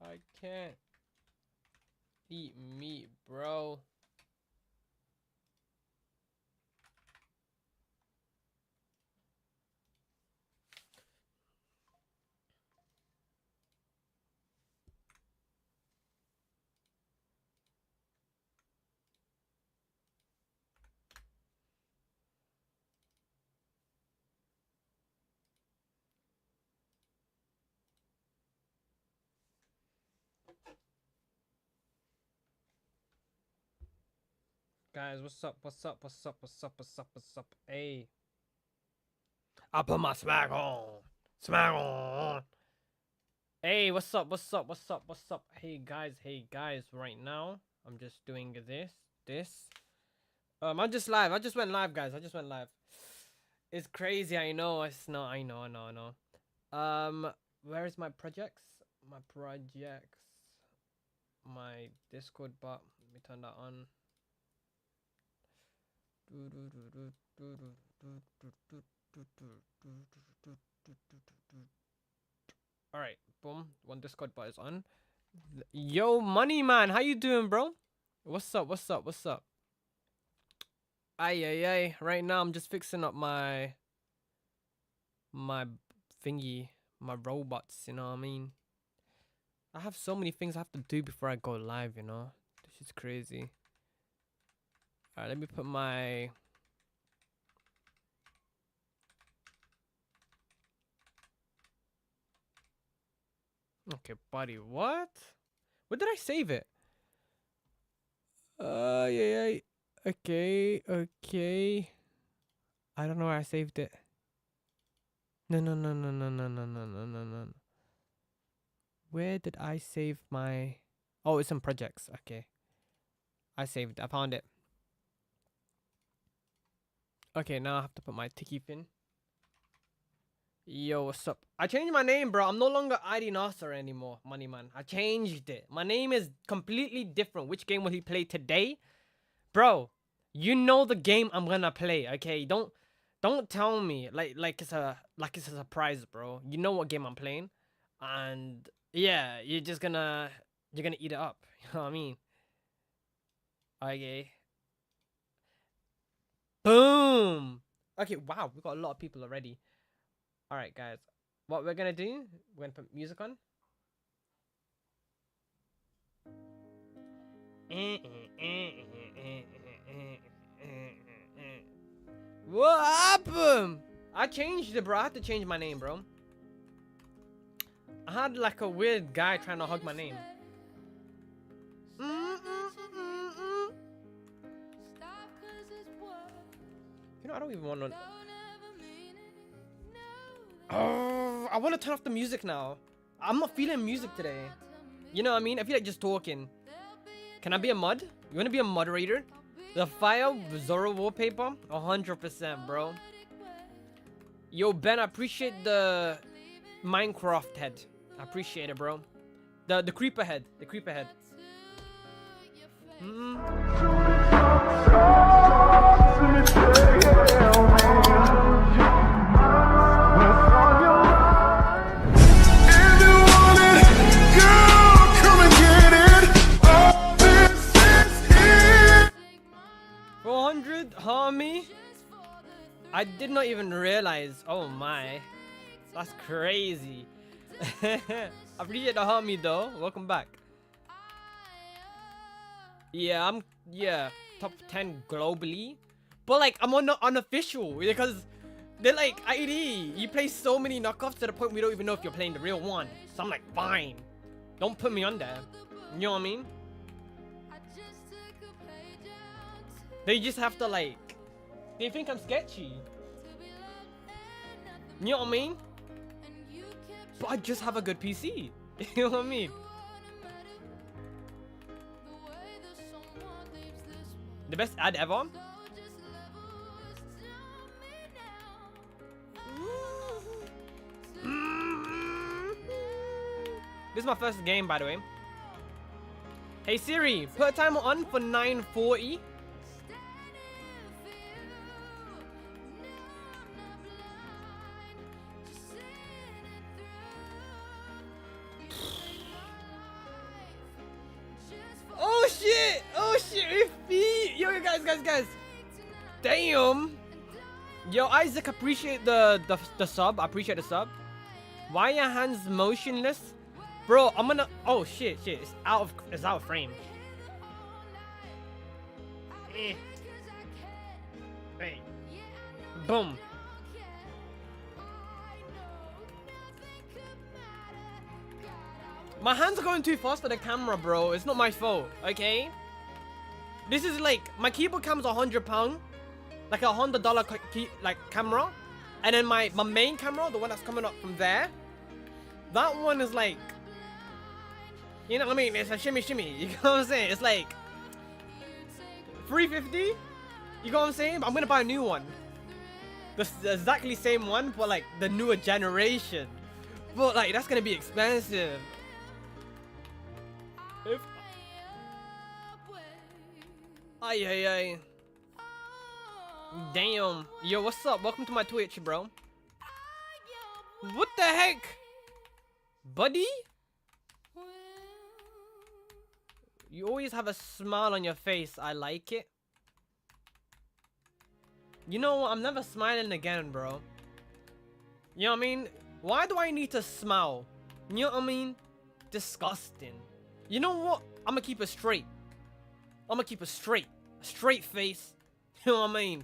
I can't eat meat, bro. Guys, what's up? What's up? What's up? What's up? What's up? What's up? Hey. I put my swag on. Swag on. Hey, what's up? What's up? What's up? What's up? Hey guys, right now I'm just doing this. I just live. I just went live, guys. I just went live. It's crazy, I know. It's not, I know. Where is my projects? My Discord bot. Let me turn that on. All right, boom. One Discord bot is on. Yo, Money Man, how you doing, bro? What's up? What's up? What's up? Ay. Right now, I'm just fixing up my thingy, my robots. You know what I mean? I have so many things I have to do before I go live. You know, this is crazy. All right, let me put my. Okay, buddy, what? Where did I save it? Yeah. Okay. I don't know where I saved it. No. Where did I save my... Oh, it's in projects. Okay. I saved it. I found it. Okay, now I have to put my ticky pin. Yo, what's up? I changed my name, bro. I'm no longer ID Nasser anymore, Money Man. I changed it. My name is completely different. Which game will he play today? Bro, you know the game I'm gonna play, okay? Don't tell me like it's a surprise, bro. You know what game I'm playing. And yeah, you're gonna eat it up. You know what I mean? Okay. Boom. Okay, wow, we got a lot of people already. All right, guys. What we're gonna do? We're gonna put music on. What happened? I changed it, bro. I had to change my name, bro. I had like a weird guy trying to hug my name. You know, I don't even want to. Oh, I want to turn off the music now. I'm not feeling music today. You know what I mean? I feel like just talking. Can I be a mod? You want to be a moderator? The Fire Zorro wallpaper? 100%, bro. Yo, Ben, I appreciate the Minecraft head. I appreciate it, bro. The creeper head. The creeper head. Homie, I did not even realize. Oh my, that's crazy. I appreciate the homie though. Welcome back. Yeah, I'm top 10 globally, but like I'm on the unofficial because they're like, ID, you play so many knockoffs to the point we don't even know if you're playing the real one. So I'm like, fine, don't put me on there. You know what I mean? They just have to like, they think I'm sketchy. You know what I mean? But I just have a good PC. You know what I mean? The best ad ever? This is my first game, by the way. Hey Siri, put a timer on for 9:40. guys. Damn. Yo, Isaac, appreciate the sub. I appreciate the sub. Why are your hands motionless? Bro, I'm gonna... Oh, shit. It's out of frame. Hey. Boom. My hands are going too fast for the camera, bro. It's not my fault, okay? This is like... My keyboard cam's £100. Like a $100 like camera. And then my main camera, the one that's coming up from there, that one is like... You know what I mean? It's a shimmy. You know what I'm saying? It's like... $350? You know what I'm saying? But I'm gonna buy a new one. The exactly same one, but like the newer generation. But like, that's gonna be expensive. Ay. Damn. Yo, what's up? Welcome to my Twitch, bro. What the heck? Buddy? You always have a smile on your face. I like it. You know what? I'm never smiling again, bro. You know what I mean? Why do I need to smile? You know what I mean? Disgusting. You know what? I'm gonna keep it straight. I'm gonna keep it straight. A straight face. You know what I mean?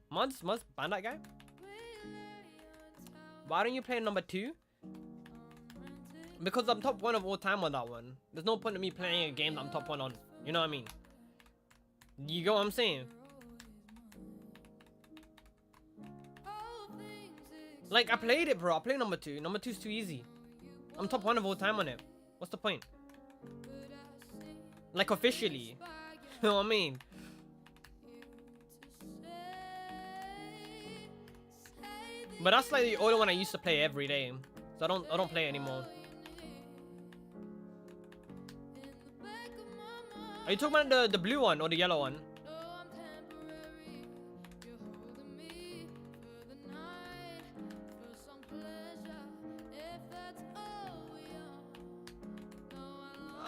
Muds, ban that guy. Why don't you play number 2? Because I'm top 1 of all time on that one. There's no point in me playing a game that I'm top 1 on. You know what I mean? You get what I'm saying? Like, I played it, bro. I played number 2. Number 2 is too easy. I'm top 1 of all time on it. What's the point? Like, officially. You know what I mean? But that's like the only one I used to play every day. So I don't play it anymore. Are you talking about the blue one or the yellow one?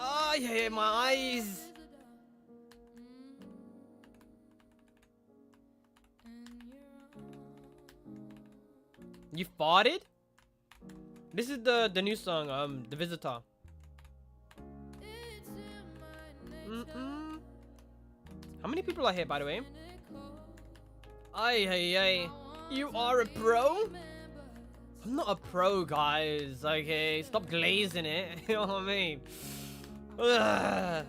Oh yeah, my eyes. You farted? This is the new song, The Visitor. How many people are here, by the way? Ay. You are a pro? I'm not a pro, guys. Okay, stop glazing it. You know what I mean? Ugh.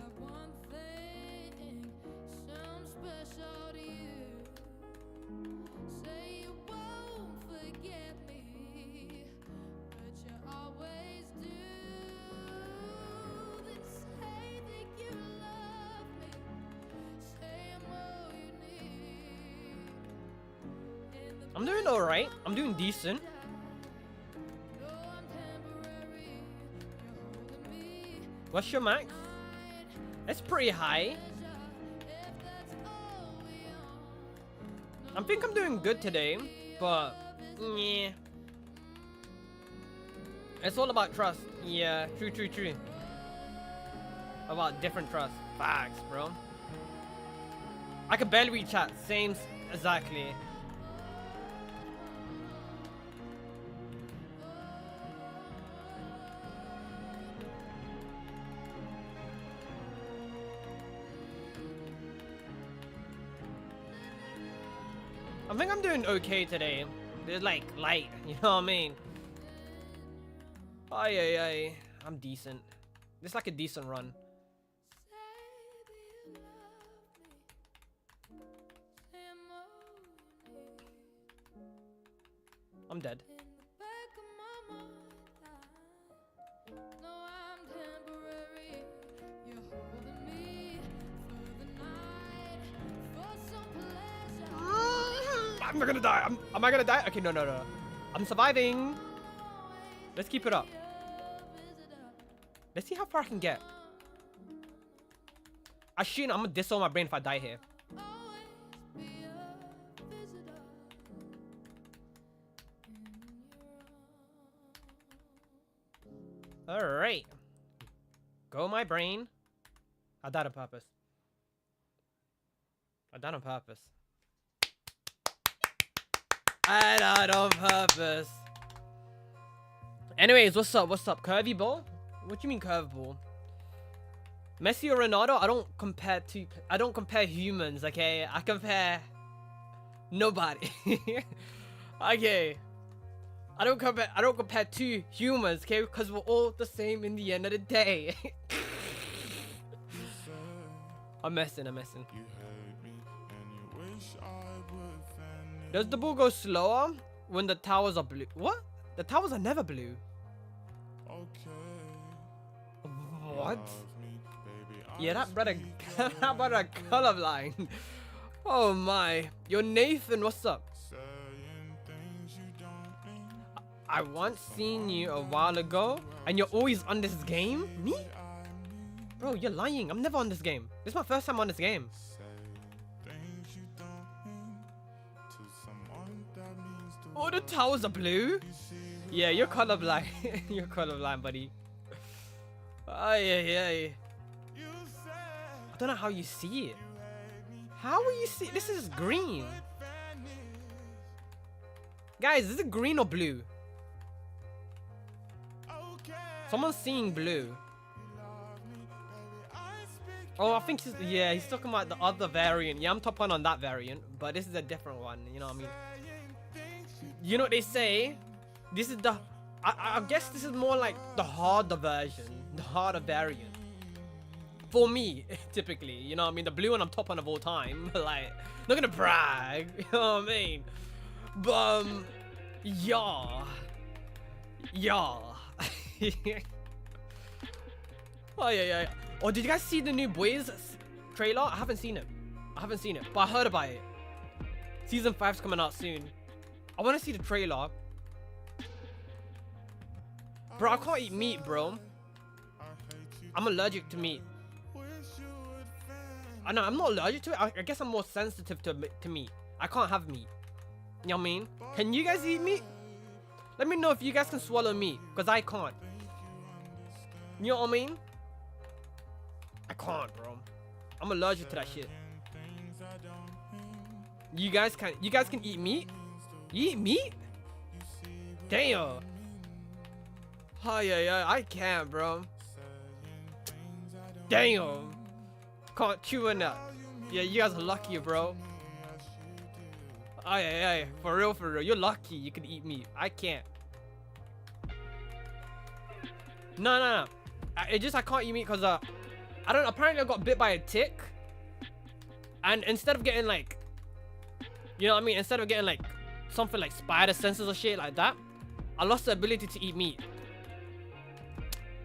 I'm doing alright. I'm doing decent. What's your max? It's pretty high. I think I'm doing good today, but yeah. It's all about trust. Yeah, true. About different trust. Facts, bro. I can barely read chat. Same, exactly. I think I'm doing okay today. They're like light, you know what I mean? Ay. I'm decent. It's like a decent run. I'm dead. I'm not gonna die. Am I gonna die? Okay, no. I'm surviving. Let's keep it up. Let's see how far I can get. I shouldn't. I'm gonna disown my brain if I die here. Alright. Go my brain. I died on purpose. I done on purpose. I done on purpose. Anyways, what's up? What's up? Curvy ball? What do you mean curveball? Messi or Ronaldo? I don't compare humans, okay? I compare nobody. Okay. I don't compare two humans, okay? Because we're all the same in the end of the day. I'm messing. Does the ball go slower when the towers are blue? What? The towers are never blue. What? Yeah, that brother colorblind. Oh my. Yo, Nathan, what's up? I once seen you a while ago, and you're always on this game? Me? Bro, you're lying. I'm never on this game. This is my first time on this game. Oh, the towers are blue? Yeah, you're colorblind. You're colorblind, buddy. Ay. I don't know how you see it. How will you see? This is green. Guys, is it green or blue? Someone's seeing blue. Oh, I think he's talking about the other variant. Yeah, I'm top one on that variant, but this is a different one. You know what I mean? You know what they say? This is the... I guess this is more like the harder version. The harder variant. For me, typically. You know what I mean? The blue one I'm top one of all time. Like, not gonna brag. You know what I mean? But, yeah. Oh, yeah. Oh, did you guys see the new Boys trailer? I haven't seen it. But I heard about it. Season 5's coming out soon. I want to see the trailer. Bro, I can't eat meat, bro. I'm allergic to meat. I know, I'm not allergic to it. I guess I'm more sensitive to meat. I can't have meat. You know what I mean? Can you guys eat meat? Let me know if you guys can swallow meat, because I can't. You know what I mean? I can't, bro. I'm allergic to that shit. You guys can eat meat? You eat meat? Damn. Oh, yeah, I can't, bro. Damn. Can't chew on that. Yeah, you guys are lucky, bro. Oh, yeah. For real. You're lucky you can eat meat. I can't. No. I can't eat meat because, I don't know. Apparently, I got bit by a tick. And instead of getting, like... You know what I mean? Instead of getting, like... something like spider senses or shit like that, I lost the ability to eat meat.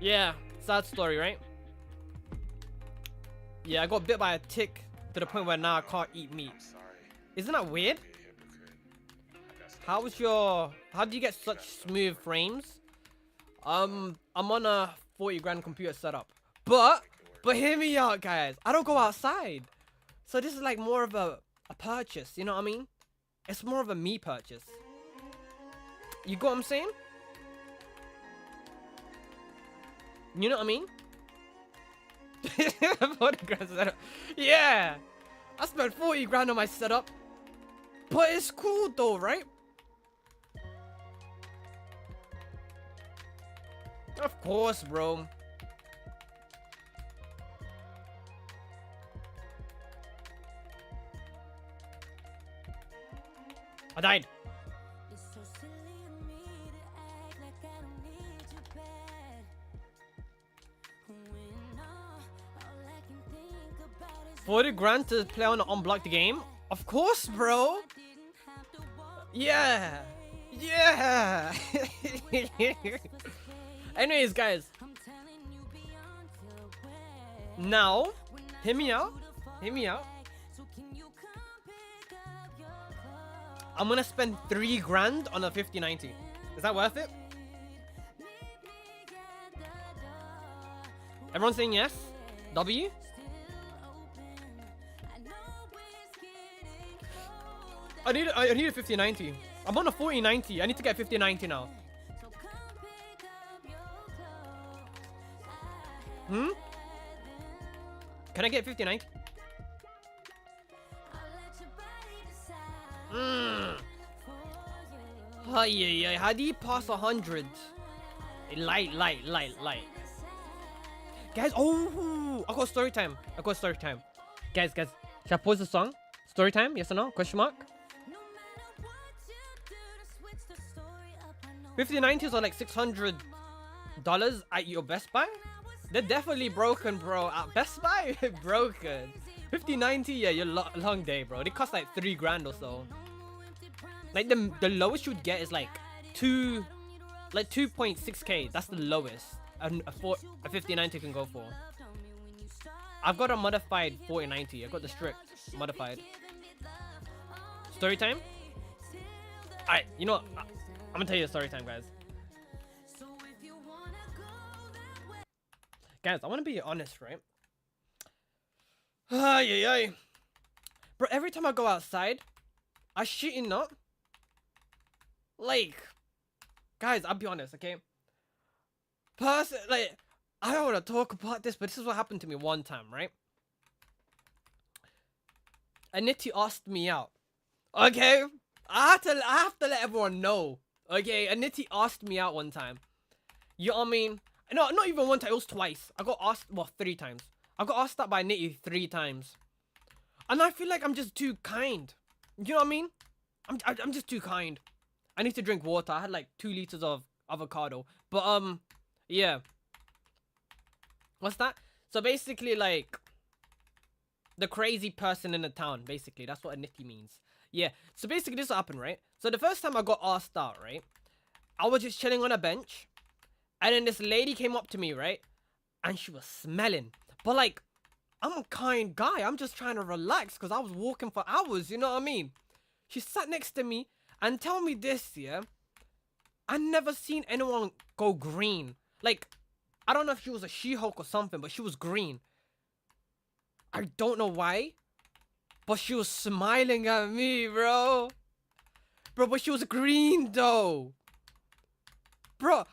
Yeah, sad story, right? Yeah, I got bit by a tick to the point where now I can't eat meat. Isn't that weird? How do you get such smooth frames? I'm on a 40 grand computer setup. But hear me out, guys. I don't go outside. So this is like more of a purchase, you know what I mean? It's more of a me purchase. You got what I'm saying? You know what I mean? 40 grand setup. Yeah! I spent 40 grand on my setup. But it's cool though, right? Of course, bro. I died. It's so silly of me to act like I don't need you bad. When all I can think about is 40 grand to play on the unblocked game? Of course, bro. Yeah. Anyways, guys. Now, hear me out. I'm gonna spend 3 grand on a 5090. Is that worth it? Everyone saying yes? W? I need a 5090. I'm on a 4090. I need to get a 5090 now. Can I get 5090? Oh, yeah. How do you pass 100? Light. Guys, oh, I got story time. Guys, should I pause the song? Story time, yes or no? Question mark. 5090s are like $600 at your Best Buy. They're definitely broken, bro. At Best Buy, broken. 5090, yeah, you're long day, bro. They cost like 3 grand or so. Like the lowest you'd get is like 2.6k. That's the lowest a 5090 can go for. I've got a modified 4090. I got the strict modified. Story time. Alright, you know what? I'm gonna tell you a story time, guys. Guys, I want to be honest, right? Bro, every time I go outside, I shit you not. Like, guys, I'll be honest, okay? Like, I don't want to talk about this, but this is what happened to me one time, right? A nitty asked me out. Okay? I have to let everyone know. Okay? A nitty asked me out one time. You know what I mean? No, not even one time. It was twice. I got asked, well, 3 times. I got asked out by Nitty 3 times. And I feel like I'm just too kind. You know what I mean? I'm just too kind. I need to drink water. I had like 2 liters of avocado. But, yeah. What's that? So basically, like, the crazy person in the town, basically. That's what a nitty means. Yeah. So basically, this happened, right? So the first time I got asked out, right? I was just chilling on a bench. And then this lady came up to me, right? And she was smelling. But, like, I'm a kind guy. I'm just trying to relax because I was walking for hours. You know what I mean? She sat next to me and tell me this, yeah? I never seen anyone go green. Like, I don't know if she was a She-Hulk or something, but she was green. I don't know why, but she was smiling at me, bro. Bro, but she was green, though. Bro,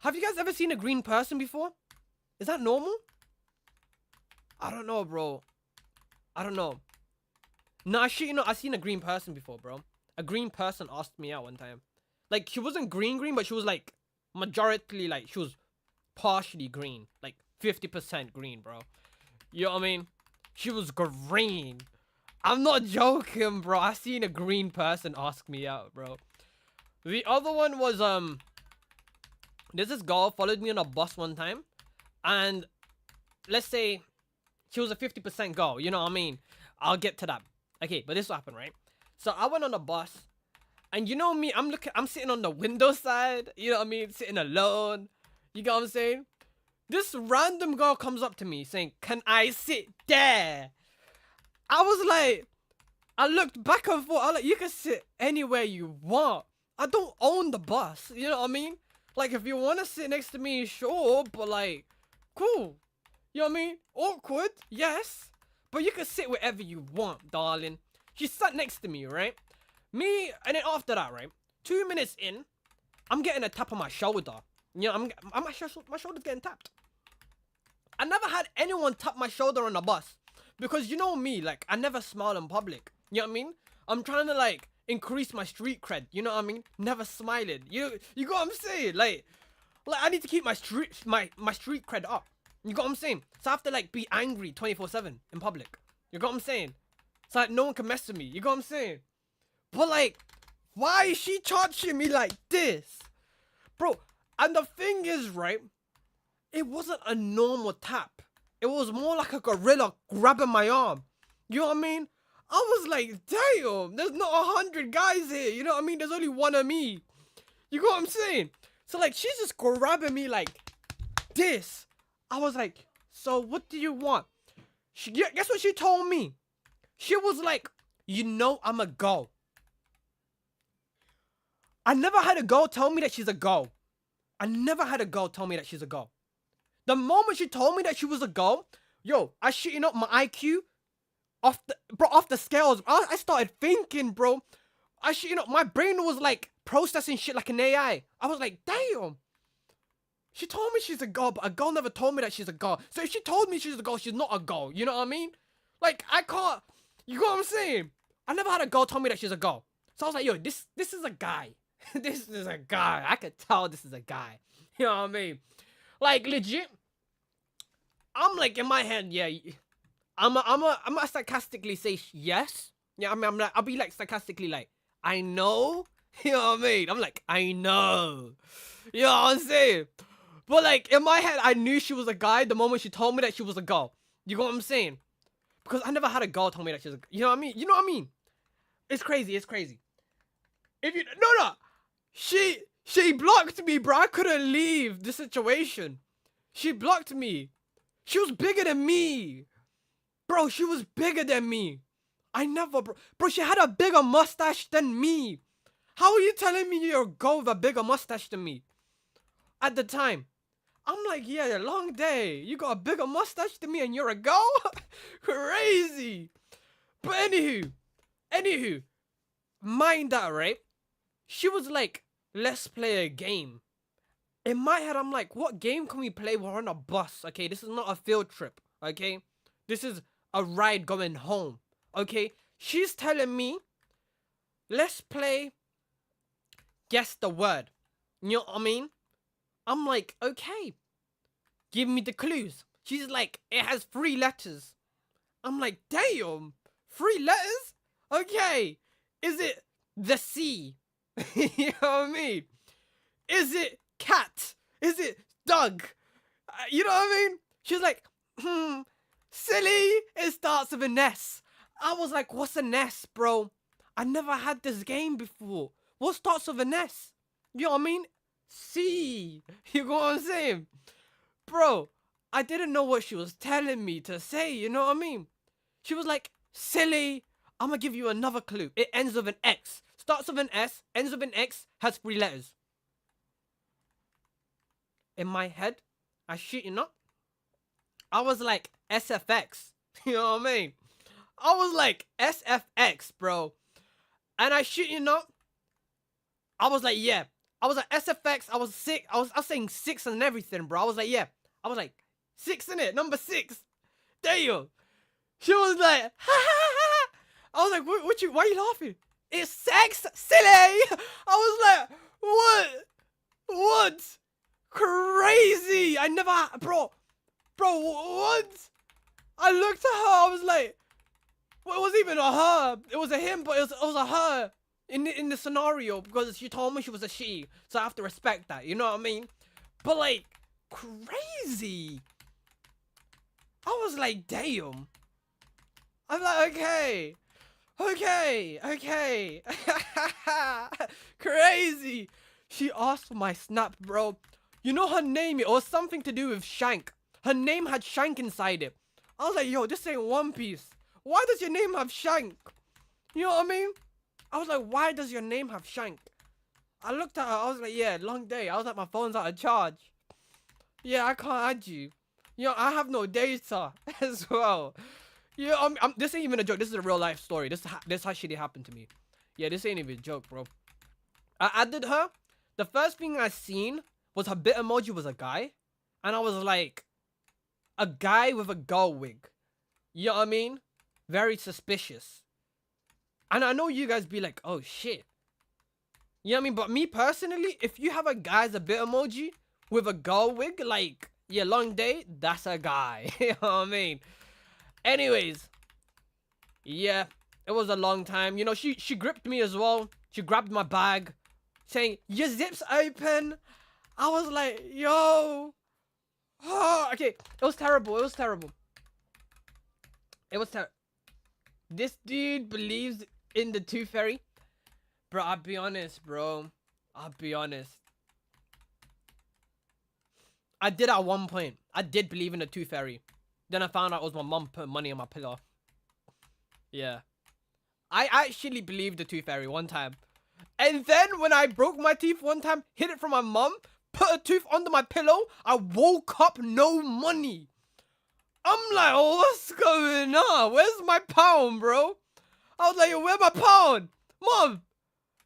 have you guys ever seen a green person before? Is that normal? I don't know, bro. I don't know. Nah, shit, you know, I've seen a green person before, bro. A green person asked me out one time. Like, she wasn't green, but she was, like, majority, like, she was partially green. Like, 50% green, bro. You know what I mean? She was green. I'm not joking, bro. I seen a green person ask me out, bro. The other one was, there's this girl followed me on a bus one time. And, let's say, she was a 50% girl. You know what I mean? I'll get to that. Okay, but this what happened, right? So, I went on a bus. And you know me, I'm sitting on the window side. You know what I mean? Sitting alone. You get what I'm saying? This random girl comes up to me saying, "Can I sit there?" I was like, I looked back and forth. I was like, you can sit anywhere you want. I don't own the bus. You know what I mean? Like, if you want to sit next to me, sure. But like, cool. You know what I mean? Awkward, yes. But you can sit wherever you want, darling. She sat next to me, right? Me, and then after that, right? 2 minutes in, I'm getting a tap on my shoulder. You know, my shoulder's getting tapped. I never had anyone tap my shoulder on the bus. Because you know me, like, I never smile in public. You know what I mean? I'm trying to, like, increase my street cred. You know what I mean? Never smiling. You got what I'm saying? Like I need to keep my street cred up. You got what I'm saying? So I have to, like, be angry 24/7 in public. You got what I'm saying? So, like, no one can mess with me. You got what I'm saying? But, like, why is she touching me like this? Bro, and the thing is, right? It wasn't a normal tap. It was more like a gorilla grabbing my arm. You know what I mean? I was like, damn, there's not 100 guys here. You know what I mean? There's only one of me. You got what I'm saying? So, like, she's just grabbing me like this. I was like, so what do you want? Guess what she told me? She was like, you know I'm a girl. I never had a girl tell me that she's a girl. I never had a girl tell me that she's a girl. The moment she told me that she was a girl, yo, I shit you not, my IQ off the scales. I started thinking, bro. I shit you not, my brain was like processing shit like an AI. I was like, damn. She told me she's a girl, but a girl never told me that she's a girl. So if she told me she's a girl, she's not a girl. You know what I mean? Like, I can't. You know what I'm saying? I never had a girl tell me that she's a girl. So I was like, yo, this is a guy. This is a guy. I could tell this is a guy. You know what I mean? Like legit. I'm like in my head, yeah. I'm a sarcastically say yes. Yeah, I mean, I'll be like sarcastically like, I know. You know what I mean? I'm like, I know. You know what I'm saying? But like in my head, I knew she was a guy the moment she told me that she was a girl. You know what I'm saying? Because I never had a girl tell me that she was a, you know what I mean? You know what I mean? It's crazy. It's crazy. If you no, she blocked me, bro. I couldn't leave the situation. She blocked me. She was bigger than me. Bro, she was bigger than me. I never, bro, she had a bigger mustache than me. How are you telling me you're a girl with a bigger mustache than me? At the time. I'm like, yeah, long day. You got a bigger mustache than me and you're a girl? Crazy. But anywho, mind that, right? She was like, let's play a game. In my head, I'm like, what game can we play? We're on a bus, okay? This is not a field trip, okay? This is a ride going home, okay? She's telling me, let's play guess the word. You know what I mean? I'm like, okay. Give me the clues. She's like, it has 3 letters. I'm like, damn. 3 letters? Okay. Is it the C? You know what I mean? Is it cat? Is it dog? You know what I mean? She's like, silly. It starts with an S. I was like, what's an S, bro? I never had this game before. What starts with an S? You know what I mean? C. You know what I'm saying? Bro, I didn't know what she was telling me to say. You know what I mean? She was like, silly. I'm going to give you another clue. It ends with an X. Starts with an S, ends with an X, has 3 letters. In my head, I shit you not, I was like, SFX. You know what I mean? I was like, SFX, bro. And I shit you not, I was like, yeah. I was like, SFX, I was sick. I was saying 6 and everything, bro. I was like, yeah. I was like, 6 in it, number 6. Damn. She was like, ha ha ha. I was like, why are you laughing? It's sex, silly. I was like, what? Crazy. I never, bro, what? I looked at her, I was like, well, it wasn't even a her. It was a him, but it was a her in the scenario because she told me she was a she. So I have to respect that, you know what I mean? But like, crazy. I was like, damn. I'm like, okay. Crazy. She asked for my snap, bro. You know her name, it was something to do with Shank. Her name had Shank inside it. I was like, yo, this ain't One Piece. Why does your name have Shank? You know what I mean? I was like, why does your name have Shank? I looked at her, I was like, yeah, long day. I was like, my phone's out of charge. Yeah, I can't add you. You know, I have no data as well. Yeah, this ain't even a joke. This is a real life story. This how shit happened to me. Yeah, this ain't even a joke, bro. I added her. The first thing I seen was her bit emoji was a guy. And I was like, a guy with a girl wig. You know what I mean? Very suspicious. And I know you guys be like, oh shit. You know what I mean? But me personally, if you have a guy as a bit emoji with a girl wig, like, yeah, long day, that's a guy. You know what I mean? Anyways, yeah, it was a long time. You know, she gripped me as well. She grabbed my bag, saying, your zip's open. I was like, yo. Oh, okay, it was terrible. It was terrible. This dude believes in the Tooth Fairy. Bro, I'll be honest, bro. I'll be honest. I did at one point. I did believe in the Tooth Fairy. Then I found out it was my mom putting money on my pillow. Yeah. I actually believed the Tooth Fairy one time. And then when I broke my teeth one time, hid it from my mom, put a tooth under my pillow, I woke up no money. I'm like, oh, what's going on? Where's my pound, bro? I was like, yo, where's my pound? Mom,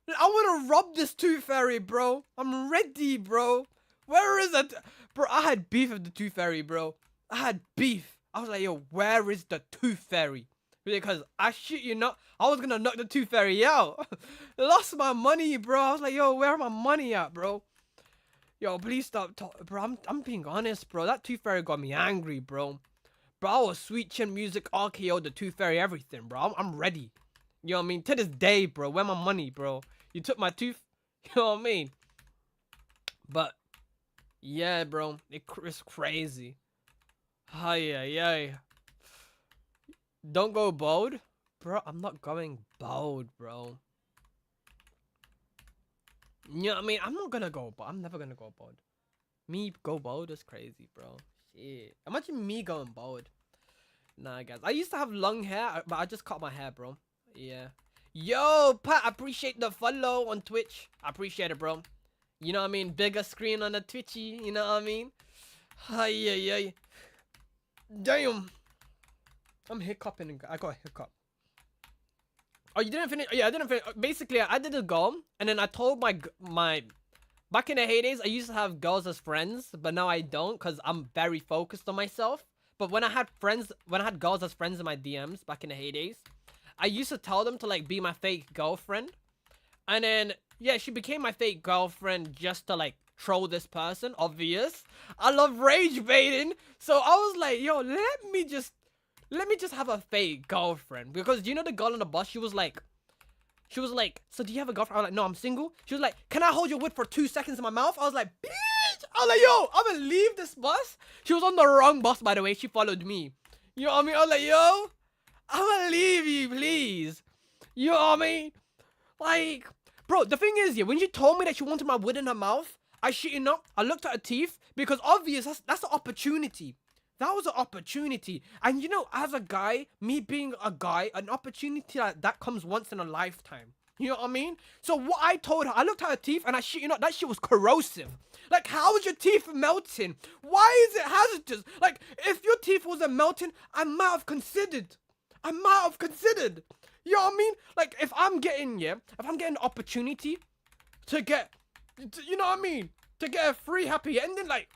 I want to rob this Tooth Fairy, bro. I'm ready, bro. Where is it? Bro, I had beef with the Tooth Fairy, bro. I had beef. I was like, yo, where is the Tooth Fairy? Because I shit you not, I was gonna knock the Tooth Fairy out. Lost my money, bro. I was like, yo, where my money at, bro? Yo, please stop bro. I'm being honest, bro. That Tooth Fairy got me angry, bro. Bro, I was sweet chin music, RKO, the Tooth Fairy, everything, bro. I'm ready. You know what I mean? To this day, bro. Where my money, bro? You took my tooth. You know what I mean? But yeah, bro. It's crazy. Ay. Don't go bold. Bro, I'm not going bold, bro. You know what I mean? I'm not gonna go bold. I'm never gonna go bold. Me go bold is crazy, bro. Shit. Imagine me going bold. Nah, guys. I used to have long hair, but I just cut my hair, bro. Yeah. Yo, Pat, I appreciate the follow on Twitch. I appreciate it, bro. You know what I mean? Bigger screen on the Twitchy. You know what I mean? Ay. Damn. I'm hiccuping. I got a hiccup. Oh, you didn't finish? Yeah, I didn't finish. Basically, I did a goal, and then I told my back in the heydays, I used to have girls as friends, but now I don't because I'm very focused on myself. But when I had girls as friends in my DMs back in the heydays, I used to tell them to like be my fake girlfriend, and then yeah, she became my fake girlfriend just to like troll this person. Obvious. I love rage baiting, so I was like, yo, let me just have a fake girlfriend. Because you know the girl on the bus, she was like, so do you have a girlfriend? I was like, no, I'm single. She was like, can I hold your wood for 2 seconds in my mouth? I was like, bitch. I was like, yo, I'm gonna leave this bus. She was on the wrong bus, by the way. She followed me. You know what I mean? I was like, yo, I'm gonna leave you, please. You know what I mean? Like, bro, the thing is, yeah, when she told me that she wanted my wood in her mouth, I shit you not, I looked at her teeth, because obvious, that's an opportunity. That was an opportunity. And you know, as a guy, me being a guy, an opportunity like that comes once in a lifetime. You know what I mean? So what I told her, I looked at her teeth and I shit you not, that shit was corrosive. Like, how is your teeth melting? Why is it hazardous? Like, if your teeth wasn't melting, I might have considered. You know what I mean? Like, if I'm getting the opportunity to get, you know what I mean? To get a free happy ending, like,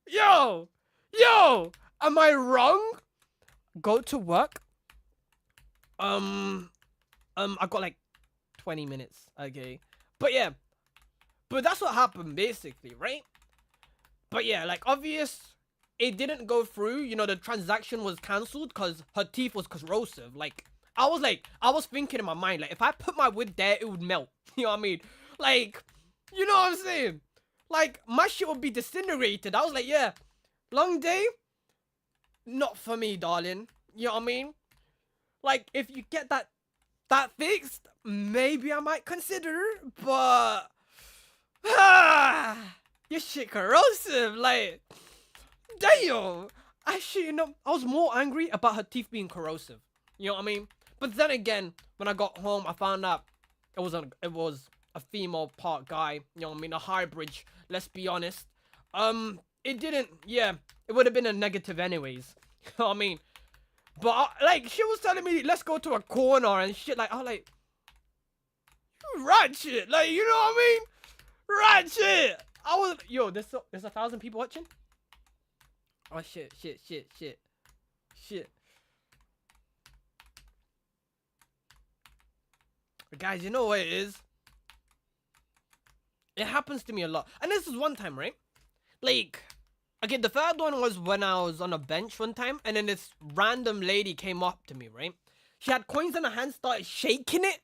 yo, am I wrong? Go to work. I got like 20 minutes, okay? But yeah, but that's what happened basically, right? But yeah, like obvious, it didn't go through. You know, the transaction was cancelled because her teeth was corrosive. Like, I was thinking in my mind, like, if I put my wood there, it would melt. You know what I mean? Like, you know what I'm saying? Like, my shit would be disintegrated. I was like, yeah, long day, not for me, darling. You know what I mean? Like, if you get that fixed, maybe I might consider, but your shit corrosive. Like, damn. You know, I was more angry about her teeth being corrosive. You know what I mean? But then again, when I got home, I found out it was a female part guy. You know what I mean? A hybrid. Let's be honest. It didn't. Yeah, it would have been a negative anyways. You know what I mean? But like, she was telling me, let's go to a corner and shit. Like, I was like, you ratchet. Like, you know what I mean? Ratchet. I was, yo, there's 1,000 people watching. Oh shit. But guys, you know what it is? It happens to me a lot. And this is one time, right? Like, okay, the third one was when I was on a bench one time, and then this random lady came up to me, right? She had coins in her hand, started shaking it.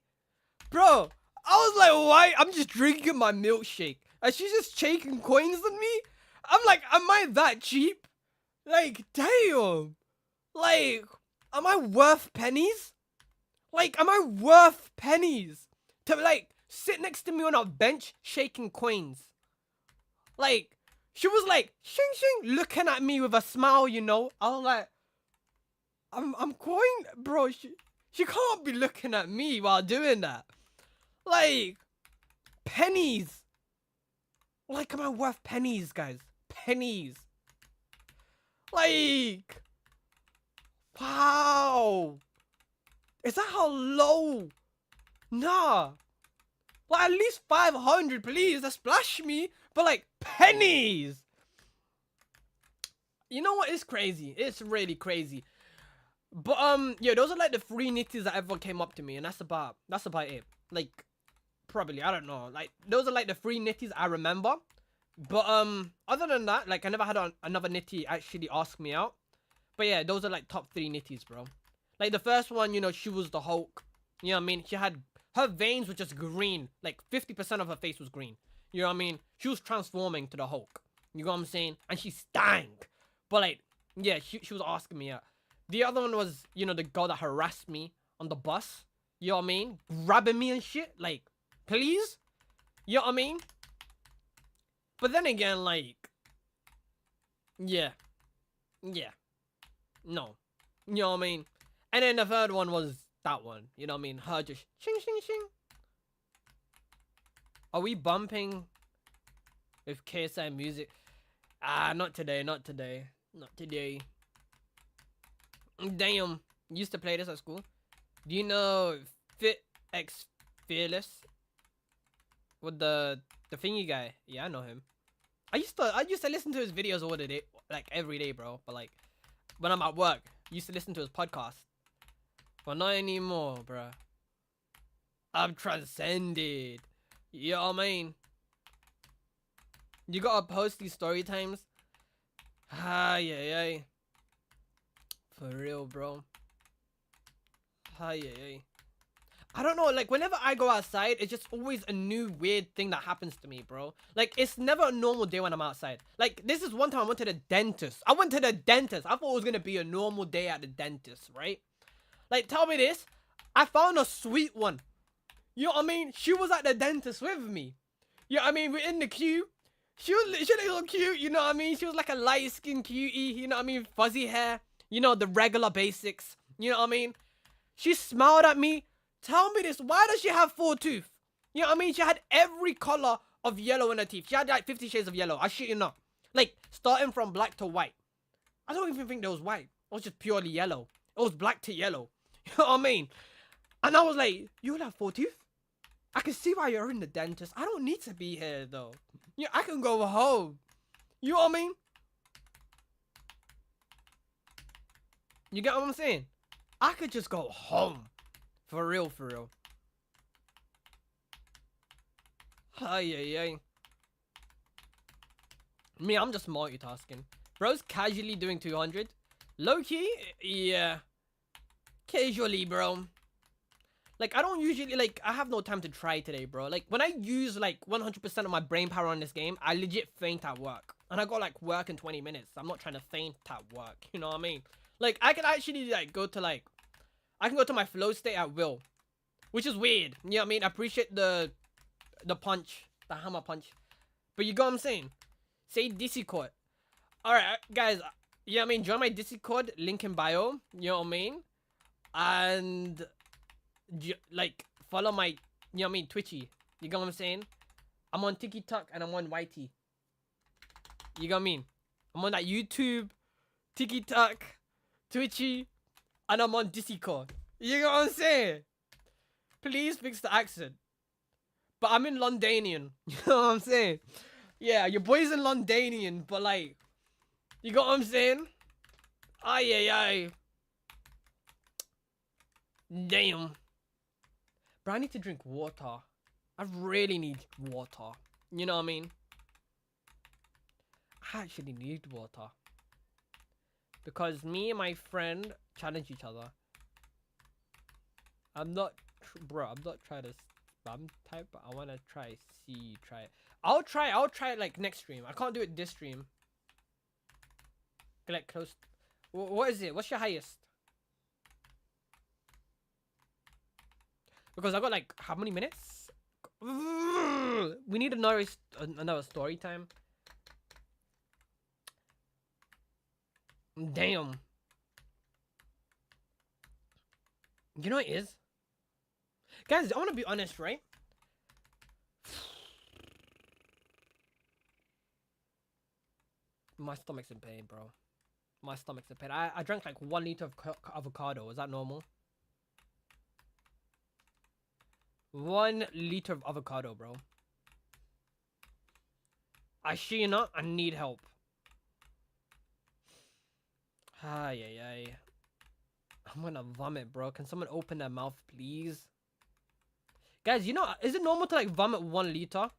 Bro, I was like, why? I'm just drinking my milkshake. And she's just shaking coins on me? I'm like, am I that cheap? Like, damn. Like, am I worth pennies? Like, am I worth pennies? To, like, sit next to me on a bench shaking coins. Like, she was like, shing shing, looking at me with a smile, you know. I was like, I'm coin, bro. She can't be looking at me while doing that. Like, pennies. Like, am I worth pennies, guys? Pennies. Like, wow. Is that how low? Nah. Like, at least 500, please. That splash me. But, like, pennies. You know what? It's crazy. It's really crazy. But yeah, those are like the 3 nitties that ever came up to me, and that's about it. Like, probably, I don't know. Like, those are like the 3 nitties I remember. But other than that, like, I never had another nitty actually ask me out. But yeah, those are like top 3 nitties, bro. Like the first one, you know, she was the Hulk. You know what I mean? She had her veins were just green. Like 50% of her face was green. You know what I mean? She was transforming to the Hulk. You know what I'm saying? And she stank. But like, yeah, she was asking me out. The other one was, you know, the girl that harassed me on the bus. You know what I mean? Grabbing me and shit. Like, please? You know what I mean? But then again, like, yeah. Yeah. No. You know what I mean? And then the third one was that one. You know what I mean? Her just shing shing shing. Are we bumping with KSI music? Ah, not today, not today. Not today. Damn. Used to play this at school. Do you know Fit X Fearless? With the thingy guy. Yeah, I know him. I used to listen to his videos all the day, like every day, bro. But like when I'm at work, I used to listen to his podcast. But not anymore, bro. I'm transcended. You know what I mean? You gotta post these story times. Ah, yeah. For real, bro. Ah, yeah. I don't know, like, whenever I go outside, it's just always a new weird thing that happens to me, bro. Like, it's never a normal day when I'm outside. Like, this is one time I went to the dentist. I thought it was gonna be a normal day at the dentist, right? Like, tell me this. I found a sweet one. You know what I mean? She was at the dentist with me. You know what I mean? We're in the queue. She looked cute, you know what I mean? She was like a light-skinned cutie, you know what I mean? Fuzzy hair. You know, the regular basics. You know what I mean? She smiled at me. Tell me this, why does she have 4 teeth? You know what I mean? She had every color of yellow in her teeth. She had like 50 shades of yellow. I shit you not. Like, starting from black to white. I don't even think that was white. It was just purely yellow. It was black to yellow. You know what I mean? And I was like, you have 4 teeth? I can see why you're in the dentist. I don't need to be here, though. Yeah, I can go home. You know what I mean? You get what I'm saying? I could just go home. For real, for real. Ay. Me, I'm just multitasking. Bro's casually doing 200. Low-key? Yeah. Casually, bro. Like, I don't usually, like, I have no time to try today, bro. Like, when I use, like, 100% of my brain power on this game, I legit faint at work. And I got, like, work in 20 minutes. I'm not trying to faint at work. You know what I mean? Like, I can actually, like, go to, like, I can go to my flow state at will. Which is weird. You know what I mean? I appreciate the punch. The hammer punch. But you get what I'm saying? Say Discord. Alright, guys. You know what I mean? Join my Discord. Link in bio. You know what I mean? And... like, follow my... You know what I mean? Twitchy. You get what I'm saying? I'm on TikTok and I'm on YT. You get what I mean? I'm on that YouTube, TikTok, Twitchy, and I'm on Discord. You get what I'm saying? Please fix the accent. But I'm in Londanian. You know what I'm saying? Yeah, your boy's in Londanian, but like... You got what I'm saying? Ay. Damn. Bro, I need to drink water. I really need water. You know what I mean? I actually need water. Because me and my friend challenge each other. I'm not trying to spam type, but I want to try it. I'll try it like next stream. I can't do it this stream. Like close. What is it? What's your highest? Because I got like how many minutes? We need another story time. Damn. You know what it is? Guys, I want to be honest, right? My stomach's in pain, bro. My stomach's in pain. I drank like 1 liter of avocado. Is that normal? 1 liter of avocado, bro. I shit you not, I need help. Ay. I'm gonna vomit, bro. Can someone open their mouth, please? Guys, you know, is it normal to like vomit 1 liter?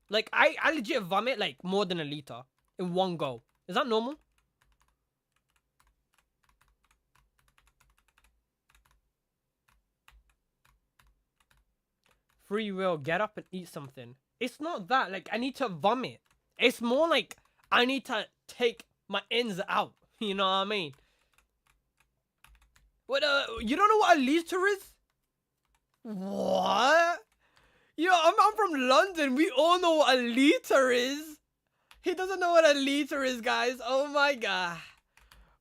Like, I legit vomit like more than a liter in one go. Is that normal? Free will, get up and eat something. It's not that, like, I need to vomit. It's more like, I need to take my ends out. You know what I mean? What, you don't know what a liter is? What? Yo, I'm from London. We all know what a liter is. He doesn't know what a liter is, guys. Oh my god.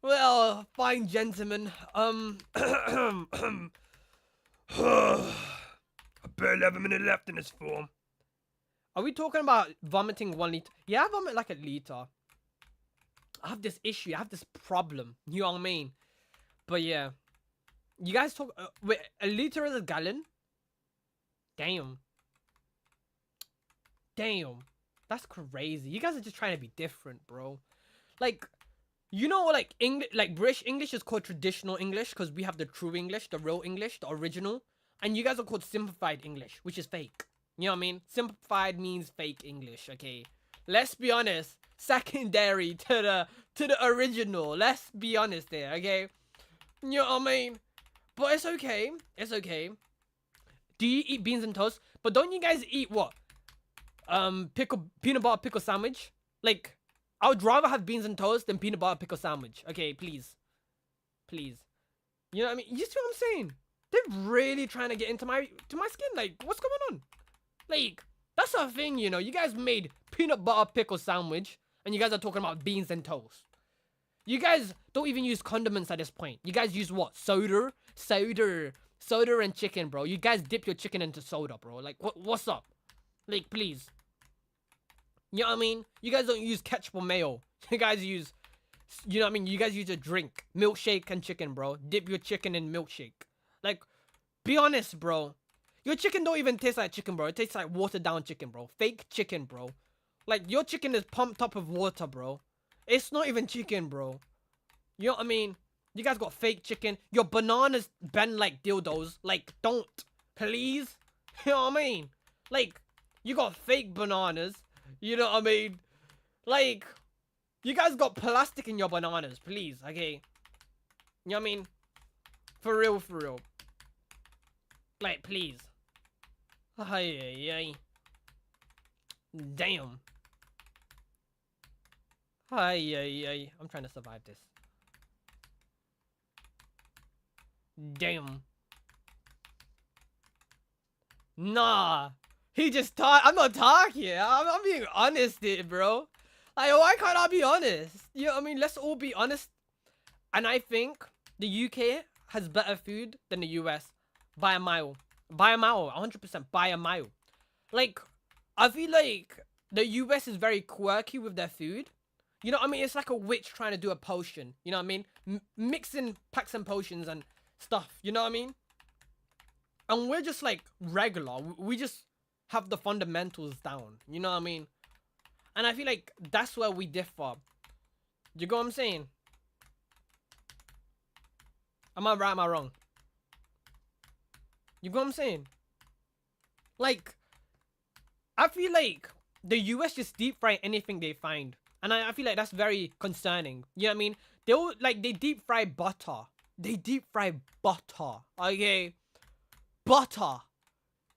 Well, fine, gentlemen. I barely have a minute left in this form. Are we talking about vomiting 1 liter? Yeah, I vomit like a liter. I have this issue. I have this problem. You know what I mean? But yeah. You guys talk... wait, a liter is a gallon? Damn. Damn. That's crazy. You guys are just trying to be different, bro. Like... You know, like English, like British English is called traditional English because we have the true English, the real English, the original, and you guys are called simplified English, which is fake. You know what I mean? Simplified means fake English. Okay, let's be honest. Secondary to the original. Let's be honest there. Okay, you know what I mean? But it's okay. It's okay. Do you eat beans and toast? But don't you guys eat what? Peanut butter pickle sandwich? Like. I would rather have beans and toast than peanut butter pickle sandwich. Okay, please. Please. You know what I mean? You see what I'm saying? They're really trying to get into my skin. Like, what's going on? Like, that's a thing, you know. You guys made peanut butter pickle sandwich, and you guys are talking about beans and toast. You guys don't even use condiments at this point. You guys use what? Soda? Soda and chicken, bro. You guys dip your chicken into soda, bro. Like, what's up? Like, please. You know what I mean? You guys don't use ketchup or mayo. You guys use, you know what I mean? You guys use a drink. Milkshake and chicken, bro. Dip your chicken in milkshake. Like, be honest, bro. Your chicken don't even taste like chicken, bro. It tastes like watered down chicken, bro. Fake chicken, bro. Like, your chicken is pumped up with water, bro. It's not even chicken, bro. You know what I mean? You guys got fake chicken. Your bananas bend like dildos. Like, don't. Please? You know what I mean? Like, you got fake bananas. You know what I mean? Like, you guys got plastic in your bananas, please, okay? You know what I mean? For real, for real. Like, please. Ay. Damn. Ay. I'm trying to survive this. Damn. Nah. He just talk. I'm not talking. I'm being honest here, bro. Like, why can't I be honest? You know what I mean? Let's all be honest. And I think the UK has better food than the US. By a mile. By a mile. 100% by a mile. Like, I feel like the US is very quirky with their food. You know what I mean? It's like a witch trying to do a potion. You know what I mean? Mixing packs and potions and stuff. You know what I mean? And we're just like regular. We just have the fundamentals down. You know what I mean? And I feel like that's where we differ. You get what I'm saying? Am I right? Am I wrong? You get what I'm saying? Like, I feel like the US just deep fry anything they find. And I feel like that's very concerning. You know what I mean? They deep fry butter. They deep fry butter. Okay? Butter.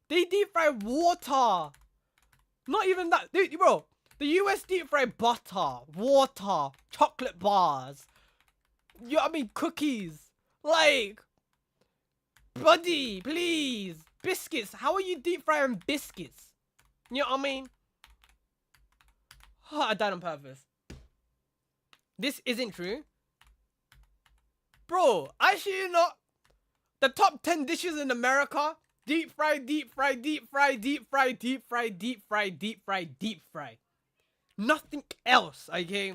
They deep fry water. Not even that. Bro, the US deep fry butter, water, chocolate bars. You know what I mean? Cookies. Like, buddy, please. Biscuits. How are you deep frying biscuits? You know what I mean? Oh, I died on purpose. This isn't true. Bro, I shit you not. The top 10 dishes in America. Deep fry, deep fry, deep fry, deep fry, deep fry, deep fry, deep fry, deep fry. Nothing else, okay?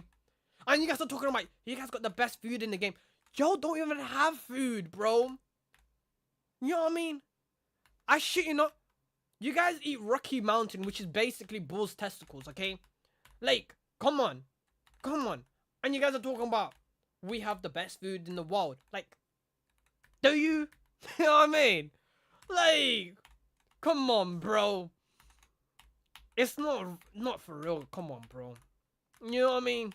And you guys are talking about, you guys got the best food in the game. Y'all don't even have food, bro. You know what I mean? I shit you not. You guys eat Rocky Mountain, which is basically bull's testicles, okay? Like, come on. Come on. And you guys are talking about, we have the best food in the world. Like, Do you? You know what I mean? Like, come on, bro. It's not for real. Come on, bro. You know what I mean?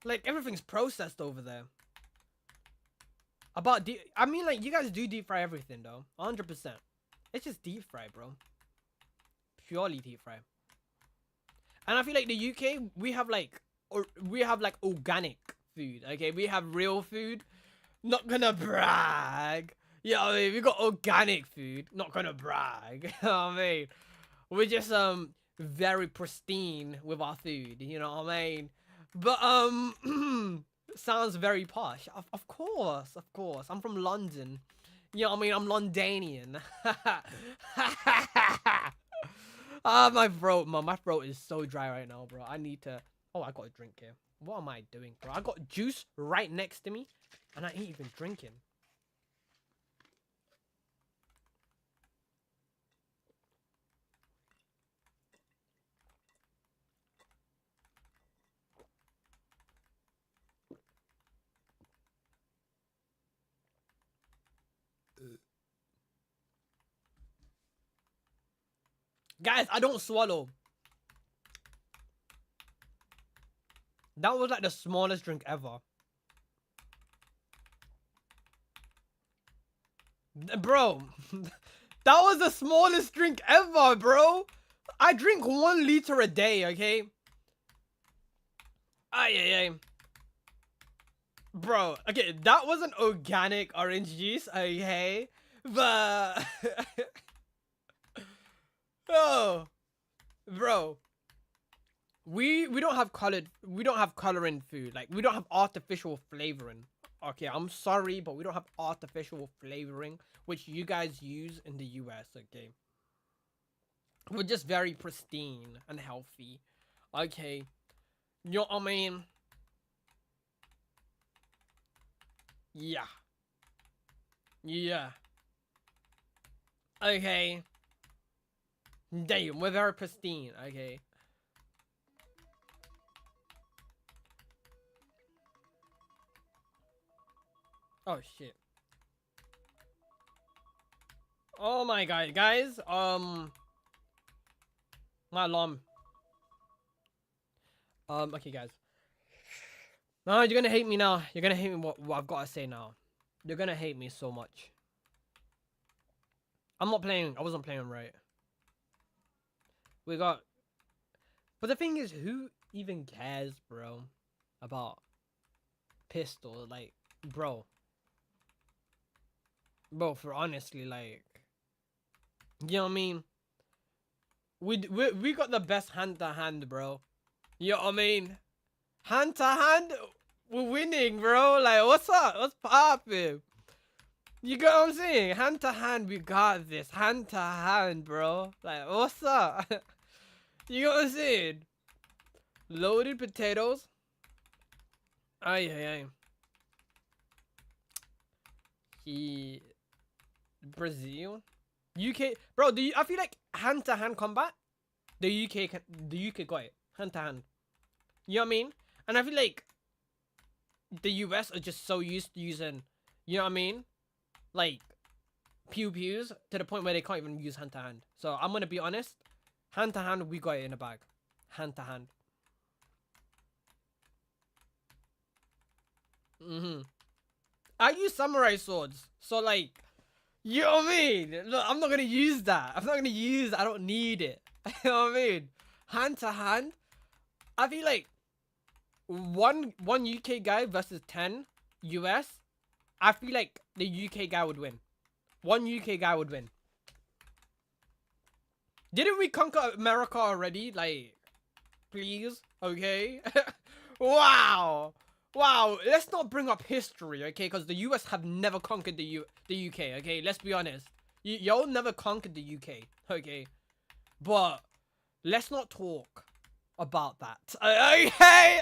Like, everything's processed over there. I mean, like, you guys do deep fry everything, though. 100%. It's just deep fry, bro. Purely deep fry. And I feel like the UK, we have like organic food. Okay, we have real food. Not gonna brag. You know what I mean? We got organic food. Not gonna brag. You know what I mean? We're just very pristine with our food. You know what I mean? But sounds very posh. Of course, of course. I'm from London. You know what I mean? I'm Londanian. Ah, my throat, man. My throat is so dry right now, bro. I need to... Oh, I got a drink here. What am I doing, bro? I got juice right next to me, and I ain't even drinking. Guys, I don't swallow. That was like the smallest drink ever. Bro, that was the smallest drink ever, bro. I drink 1 liter a day, okay? Ay. Bro, okay, that was an organic orange juice, okay? But... oh, bro. We don't have color in food. Like, we don't have artificial flavoring. Okay, I'm sorry, but we don't have artificial flavoring, which you guys use in the US, okay? We're just very pristine and healthy. Okay. You know what I mean? Yeah. Yeah. Okay. Damn, we're very pristine, okay? Oh shit. Oh my god, guys. My alarm. Okay, guys. No, you're gonna hate me now. You're gonna hate me what I've got to say now. You're gonna hate me so much. I'm not playing. I wasn't playing right. We got... But the thing is, who even cares, bro, about pistol? Like, bro. Bro, for honestly, like... You know what I mean? We got the best hand-to-hand, bro. You know what I mean? Hand-to-hand, we're winning, bro. Like, what's up? What's poppin'? You get what I'm saying? Hand-to-hand, we got this. Hand-to-hand, bro. Like, what's up? You know what I'm saying? Loaded potatoes. Ay. Brazil. UK, bro. I feel like hand-to-hand combat. The UK got it hand-to-hand. You know what I mean? And I feel like the US are just so used to using, you know what I mean, like pews to the point where they can't even use hand-to-hand. So I'm gonna be honest. Hand-to-hand, we got it in the bag. Hand-to-hand. I use samurai swords, so like, you know what I mean? Look, I'm not gonna use that. I'm not gonna use it. I don't need it. You know what I mean? Hand-to-hand, I feel like one UK guy versus 10 US. I feel like the UK guy would win. One UK guy would win. Didn't we conquer America already? Like, please? Okay? Wow! Wow, let's not bring up history, okay? Because the US have never conquered the UK, okay? Let's be honest. Y'all never conquered the UK, okay? But let's not talk about that. Okay!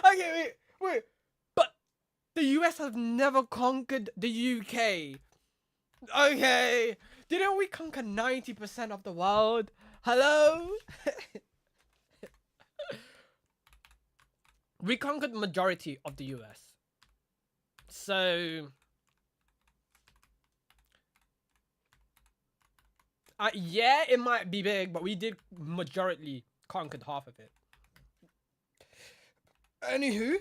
Okay, wait. But the US have never conquered the UK. Okay. Didn't we conquer 90% of the world? Hello? We conquered the majority of the US. So yeah, it might be big, but we did majority conquered half of it. Anywho.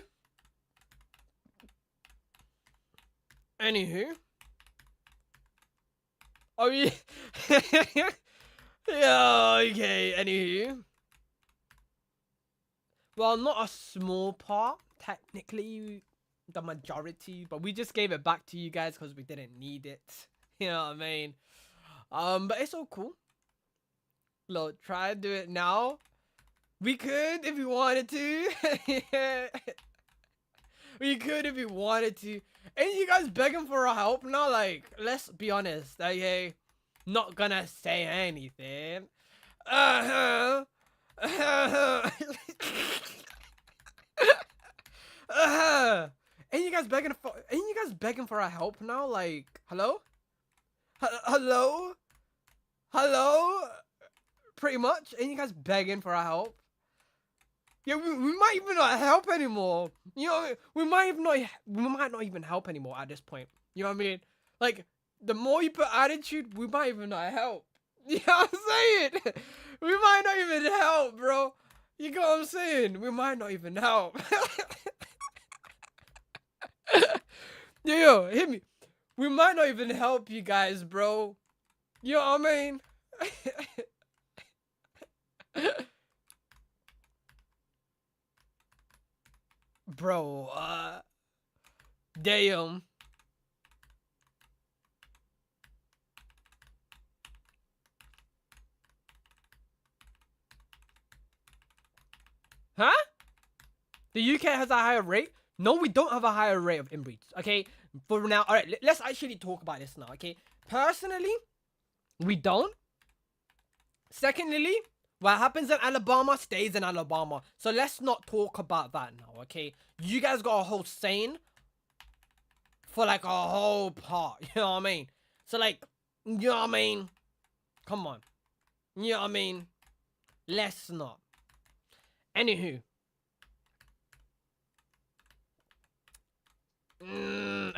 Oh yeah. Yeah, okay, anywho. Well, not a small part, technically, the majority, but we just gave it back to you guys because we didn't need it. You know what I mean? But it's all cool. Look, try to do it now. We could if we wanted to. We could if we wanted to. Ain't you guys begging for our help now? Like, let's be honest, okay? Not gonna say anything. Uh-huh. Ain't you guys begging for our help now? Like, hello? Hello? Hello? Pretty much. Ain't you guys begging for our help? Yeah, we might even not help anymore. You know, we might not even help anymore at this point. You know what I mean? Like, the more you put attitude, we might even not help. You know what I'm saying? We might not even help, bro. You know what I'm saying? We might not even help. Yo, hit me. We might not even help you guys, bro. You know what I mean? Bro, damn. Huh? The UK has a higher rate? No, we don't have a higher rate of inbreeds. Okay, for now. All right, let's actually talk about this now. Okay, personally, we don't. Secondly, what happens in Alabama stays in Alabama. So let's not talk about that now. Okay, you guys got a whole saying for like a whole part. You know what I mean? So like, you know what I mean? Come on. You know what I mean? Let's not. Anywho.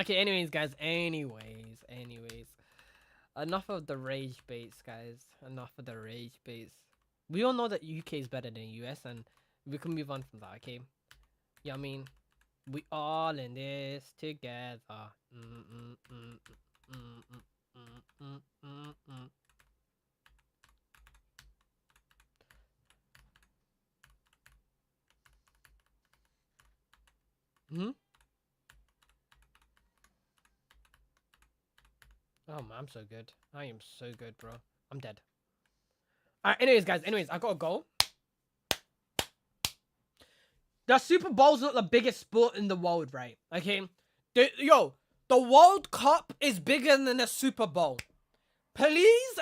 Okay, anyways, guys. Anyways. Enough of the rage baits, guys. Enough of the rage baits. We all know that UK is better than US, and we can move on from that, okay? Yeah, I mean, we all in this together. Oh man, I'm so good. I am so good, bro. I'm dead. Alright, anyways, guys. I gotta go. The Super Bowl's not the biggest sport in the world, right? Okay? The World Cup is bigger than the Super Bowl. Please?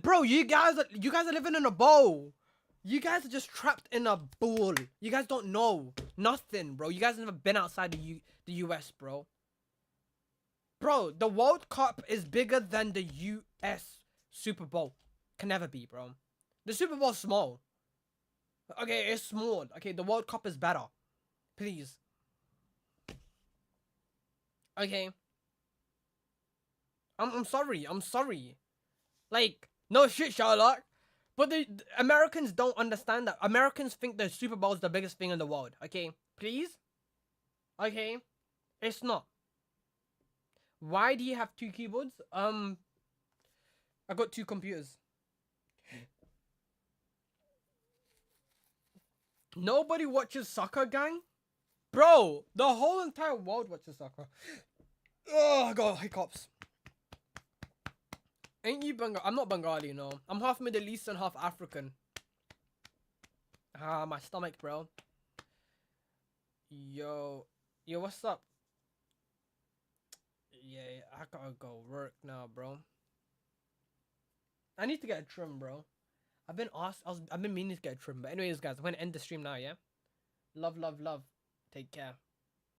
Bro, you guys are living in a bowl. You guys are just trapped in a ball. You guys don't know nothing, bro. You guys have never been outside the US, bro. Bro, the World Cup is bigger than the US Super Bowl. Can never be, bro. The Super Bowl's small. Okay, it's small. Okay, the World Cup is better. Please. Okay. I'm sorry. Like, no shit, Sherlock. But the Americans don't understand that. Americans think the Super Bowl is the biggest thing in the world. Okay? Please? Okay? It's not. Why do you have two keyboards? I got two computers. Nobody watches soccer, gang? Bro, the whole entire world watches soccer. Oh, I got hiccups. Ain't you Bengali? I'm not Bengali, no. I'm half Middle Eastern, half African. Ah, my stomach, bro. Yo, what's up? Yeah, I gotta go work now, bro. I need to get a trim, bro. I've been meaning to get a trim, but anyways, guys, I'm gonna end the stream now, yeah? Love. Take care.